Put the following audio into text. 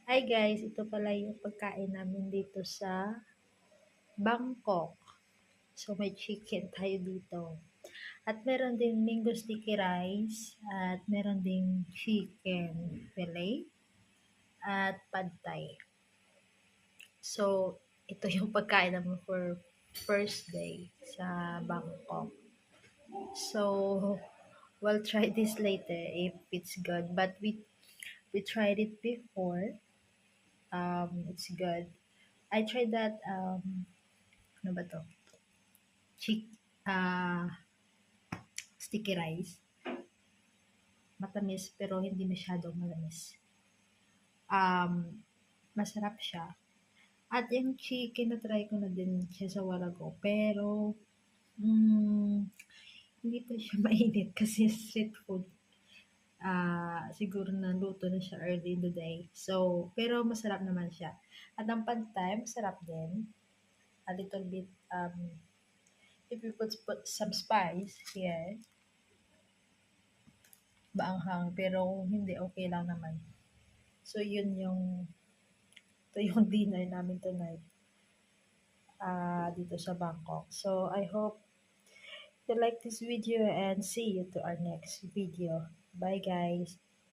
Hi guys, ito pala yung pagkain namin dito sa Bangkok. So may chicken tayo dito. At meron din mango sticky rice at meron ding chicken fillet at pad thai. So ito yung pagkain namin for first day sa Bangkok. So we'll try this later if it's good. But we tried it before. It's good. I tried that ano ba 'to? Chick ah, sticky rice. Matamis pero hindi masyadong matamis. Masarap siya. At yung chicken na-try ko na din siya sa while ago pero, hmm, hindi pa siya mainit kasi street food. Siguro naluto na siya early in the day. So, pero masarap naman siya. At ang pad thai masarap din. A little bit, if you put some spice here, maanghang pero kung hindi okey lang naman. So yun yung ito yung dinner namin tonight, dito sa Bangkok. So I hope you like this video and see you to our next video. Bye guys!